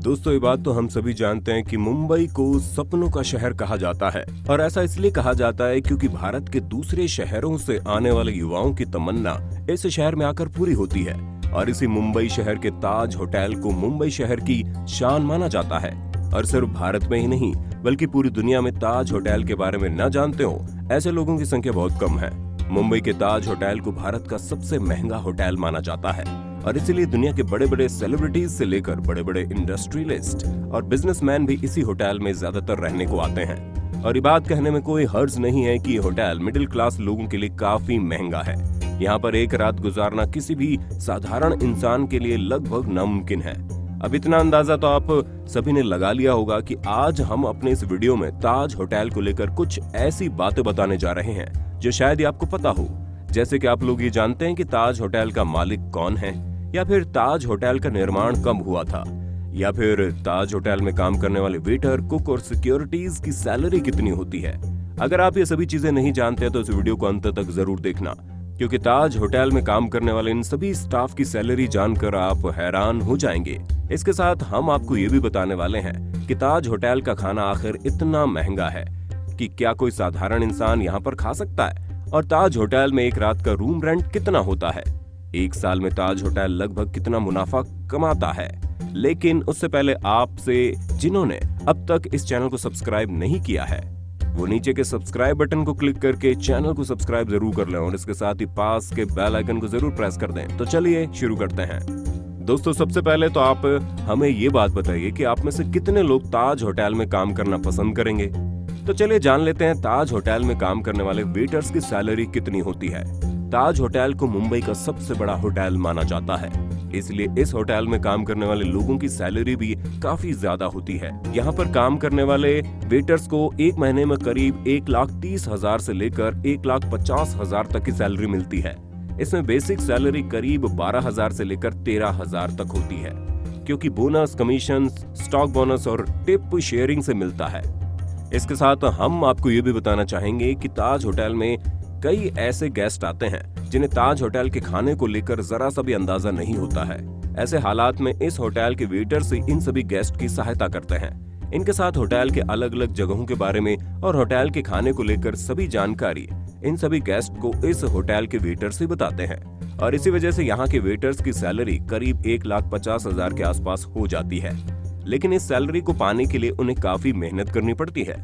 दोस्तों, ये बात तो हम सभी जानते हैं कि मुंबई को सपनों का शहर कहा जाता है। और ऐसा इसलिए कहा जाता है क्योंकि भारत के दूसरे शहरों से आने वाले युवाओं की तमन्ना इस शहर में आकर पूरी होती है। और इसी मुंबई शहर के ताज होटल को मुंबई शहर की शान माना जाता है। और सिर्फ भारत में ही नहीं बल्कि पूरी दुनिया में ताज होटल के बारे में न जानते हो ऐसे लोगों की संख्या बहुत कम है। मुंबई के ताज होटल को भारत का सबसे महंगा होटल माना जाता है और इसीलिए दुनिया के बड़े बड़े सेलिब्रिटीज से लेकर बड़े बड़े इंडस्ट्रियलिस्ट और बिजनेसमैन भी इसी होटल में ज्यादातर रहने को आते हैं। और ये बात कहने में कोई हर्ज नहीं है कि ये होटल मिडिल क्लास लोगों के लिए काफी महंगा है। यहाँ पर एक रात गुजारना किसी भी साधारण इंसान के लिए लगभग नामुमकिन है। अब इतना अंदाजा तो आप सभी ने लगा लिया होगा कि आज हम अपने इस वीडियो में ताज होटल को लेकर कुछ ऐसी बातें बताने जा रहे हैं जो शायद ही आपको पता हो। जैसे कि आप लोग ये जानते हैं कि ताज होटल का मालिक कौन है, या फिर ताज होटल का निर्माण कब हुआ था, या फिर ताज होटल में काम करने वाले वेटर, कुक और सिक्योरिटीज की सैलरी कितनी होती है। अगर आप ये सभी चीजें नहीं जानते तो इस वीडियो को अंत तक जरूर देखना, क्योंकि ताज होटल में काम करने वाले इन सभी स्टाफ की सैलरी जानकर आप हैरान हो जाएंगे। इसके साथ हम आपको ये भी बताने वाले हैं कि ताज होटल का खाना आखिर इतना महंगा है कि क्या कोई साधारण इंसान यहाँ पर खा सकता है, और ताज होटल में एक रात का रूम रेंट कितना होता है, एक साल में ताज होटल लगभग कितना मुनाफा कमाता है। लेकिन उससे पहले आपसे जिन्होंने अब तक इस चैनल को सब्सक्राइब नहीं किया है वो नीचे के सब्सक्राइब बटन को क्लिक करके चैनल को सब्सक्राइब जरूर कर लें और इसके साथ ही पास के बेल आइकन को जरूर प्रेस कर दें। तो चलिए शुरू करते हैं। दोस्तों, सबसे पहले तो आप हमें ये बात बताइए कि आप में से कितने लोग ताज होटल में काम करना पसंद करेंगे। तो चलिए जान लेते हैं ताज होटल में काम करने वाले वेटर्स की सैलरी कितनी होती है। ताज होटल को मुंबई का सबसे बड़ा होटल माना जाता है, इसलिए इस होटल में काम करने वाले लोगों की सैलरी भी काफी ज्यादा होती है। यहाँ पर काम करने वाले वेटर्स को एक महीने में करीब 1,30,000 से लेकर 1,50,000 तक की सैलरी मिलती है। इसमें बेसिक सैलरी करीब 12,000 से लेकर 13,000 तक होती है, क्योंकि बोनस, कमीशन, स्टॉक बोनस और टिप शेयरिंग से मिलता है। इसके साथ हम आपको ये भी बताना चाहेंगे कि ताज होटल में कई ऐसे गेस्ट आते हैं जिन्हें ताज होटल के खाने को लेकर जरा सा भी अंदाजा नहीं होता है। ऐसे हालात में इस होटल के वेटर से इन सभी गेस्ट की सहायता करते हैं। इनके साथ होटल के अलग अलग जगहों के बारे में और होटल के खाने को लेकर सभी जानकारी इन सभी गेस्ट को इस होटल के वेटर से बताते हैं। और इसी वजह से यहाँ के वेटर्स की सैलरी करीब 1,50,000 के आसपास हो जाती है। लेकिन इस सैलरी को पाने के लिए उन्हें काफी मेहनत करनी पड़ती है।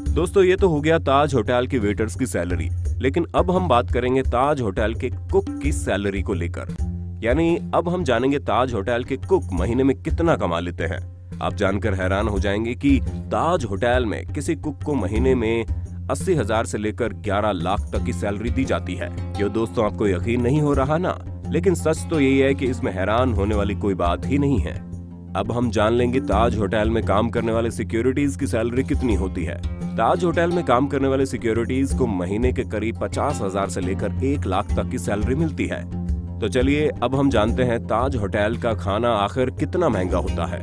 दोस्तों, ये तो हो गया ताज होटल के वेटर्स की सैलरी, लेकिन अब हम बात करेंगे ताज होटल के कुक की सैलरी को लेकर। यानी अब हम जानेंगे ताज होटल के कुक महीने में कितना कमा लेते हैं। आप जानकर हैरान हो जाएंगे कि ताज होटल में किसी कुक को महीने में 80,000 से लेकर 11 लाख तक की सैलरी दी जाती है। क्यों दोस्तों, आपको यकीन नहीं हो रहा ना? लेकिन सच तो यही है कि इसमें हैरान होने वाली कोई बात ही नहीं है। अब हम जान लेंगे ताज होटल में काम करने वाले सिक्योरिटीज की सैलरी कितनी होती है। ताज होटल में काम करने वाले सिक्योरिटीज को महीने के करीब 50,000 से लेकर 1 लाख तक की सैलरी मिलती है। तो चलिए अब हम जानते हैं ताज होटल का खाना आखिर कितना महंगा होता है।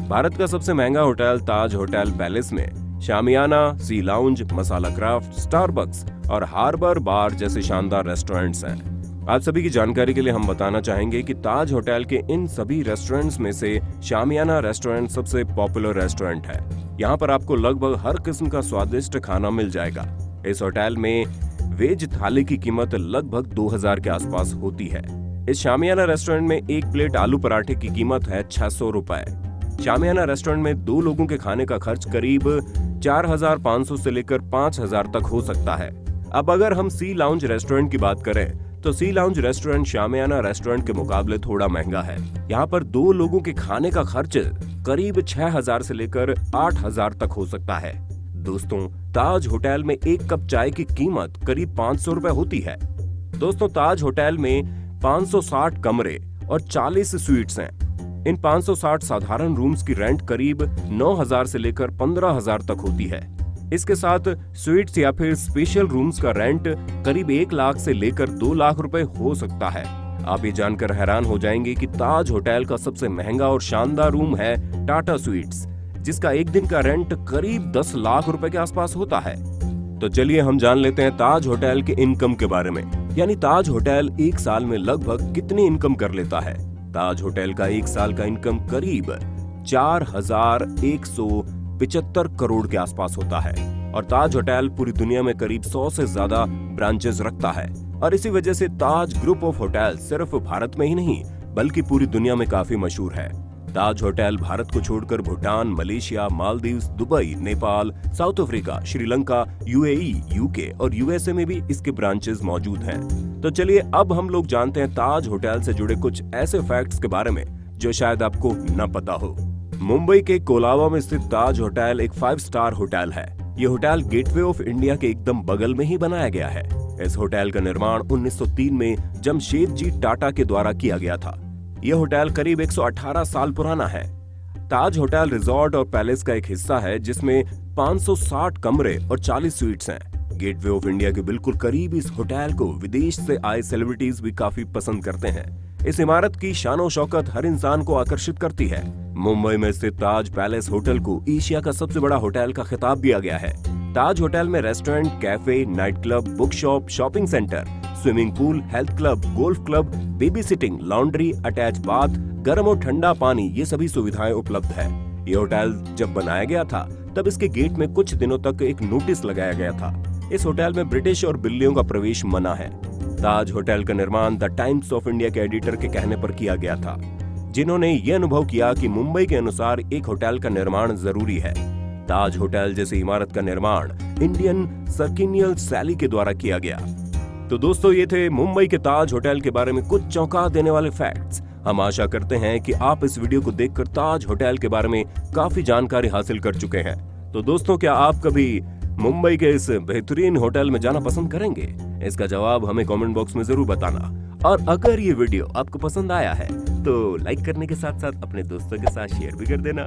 भारत का सबसे महंगा होटल ताज होटल पैलेस में शामियाना, सी लाउंज, मसाला क्राफ्ट, स्टारबक्स और हार्बर बार जैसे शानदार रेस्टोरेंट्स हैं। आप सभी की जानकारी के लिए हम बताना चाहेंगे कि ताज होटल के इन सभी रेस्टोरेंट्स में से शामियाना रेस्टोरेंट सबसे पॉपुलर रेस्टोरेंट है। यहाँ पर आपको लगभग हर किस्म का स्वादिष्ट खाना मिल जाएगा। इस होटल में वेज थाली की कीमत लगभग 2,000 के आसपास होती है। इस शामियाना रेस्टोरेंट में एक प्लेट आलू पराठे की कीमत है 600 रुपए। शामियाना रेस्टोरेंट में 2 लोगों के खाने का खर्च करीब 4,500 से लेकर 5,000 तक हो सकता है। अब अगर हम सी लाउंज रेस्टोरेंट की बात करें तो सी लाउंज रेस्टोरेंट शामियाना रेस्टोरेंट के मुकाबले थोड़ा महंगा है। यहाँ पर 2 लोगों के खाने का खर्च करीब 6,000 से लेकर 8,000 तक हो सकता है। दोस्तों, ताज होटल में एक कप चाय की कीमत करीब 500 रुपए होती है। दोस्तों, ताज होटल में 560 कमरे और 40 स्वीट्स हैं। इन 560 साधारण रूम्स की रेंट करीब 9,000 से लेकर 15,000 तक होती है। इसके साथ स्वीट्स या फिर स्पेशल रूम्स का रेंट करीब 1 लाख से लेकर 2 लाख रुपए हो सकता है। आप ये जानकर हैरान हो जाएंगे कि ताज होटल का सबसे महंगा और शानदार रूम है टाटा स्वीट्स, जिसका एक दिन का रेंट करीब 10 लाख रुपए के आसपास होता है। तो चलिए हम जान लेते हैं ताज होटल के इनकम के बारे में। यानी ताज होटल एक साल में लगभग कितनी इनकम कर लेता है? ताज होटल का एक साल का इनकम करीब 4,175 करोड़ के आसपास होता है और ताज होटल पूरी दुनिया में करीब 100 से ज्यादा ब्रांचेस रखता है और इसी वजह से ताज ग्रुप ऑफ होटल सिर्फ भारत में ही नहीं बल्कि पूरी दुनिया में काफी मशहूर है। ताज होटल भारत को छोड़कर Bhutan, Malaysia, Maldives, Dubai, Nepal, south Africa, Sri Lanka, UAE, UK और यूएसए में भी इसके ब्रांचेस मौजूद हैं। तो चलिए अब हम लोग जानते हैं ताज होटल से जुड़े कुछ ऐसे फैक्ट्स के बारे में जो शायद आपको न पता हो। मुंबई के कोलाबा में स्थित ताज होटल एक 5 स्टार होटल है। ये होटल गेटवे ऑफ इंडिया के एकदम बगल में ही बनाया गया है। इस होटल का निर्माण 1903 में जमशेदजी टाटा के द्वारा किया गया था। यह होटल करीब 118 साल पुराना है। ताज होटल रिजॉर्ट और पैलेस का एक हिस्सा है जिसमें 560 कमरे और 40 स्वीट्स हैं। गेटवे ऑफ इंडिया के बिल्कुल करीब इस होटल को विदेश से आए सेलिब्रिटीज भी काफी पसंद करते हैं। इस इमारत की शानो शौकत हर इंसान को आकर्षित करती है। मुंबई में स्थित ताज पैलेस होटल को एशिया का सबसे बड़ा होटल का खिताब दिया गया है। ताज होटल में restaurant, cafe, night club, book shop, shopping centre, swimming pool, health club, golf club, baby sitting, laundry, attach bath, गर्म और ठंडा पानी, ये सभी सुविधाएं उपलब्ध है। ये होटल जब बनाया गया था तब इसके गेट में कुछ दिनों तक एक नोटिस लगाया गया था। इस होटल में ब्रिटिश और बिल्लियों का प्रवेश मना है। ताज होटल का निर्माण द टाइम्स ऑफ इंडिया के एडिटर के कहने पर किया गया था, जिन्होंने ये अनुभव किया कि मुंबई के अनुसार एक होटल का निर्माण जरूरी है। ताज होटल जैसी इमारत का निर्माण इंडियन सर्किनियल शैली के द्वारा किया गया। तो दोस्तों, ये थे मुंबई के ताज होटल के बारे में कुछ चौंका देने वाले फैक्ट्स। हम आशा करते हैं कि आप इस वीडियो को देखकर ताज होटल के बारे में काफी जानकारी हासिल कर चुके हैं। तो दोस्तों, क्या आप कभी मुंबई के इस बेहतरीन होटल में जाना पसंद करेंगे? इसका जवाब हमें कमेंट बॉक्स में जरूर बताना। और अगर ये वीडियो आपको पसंद आया है तो लाइक करने के साथ साथ अपने दोस्तों के साथ शेयर भी कर देना।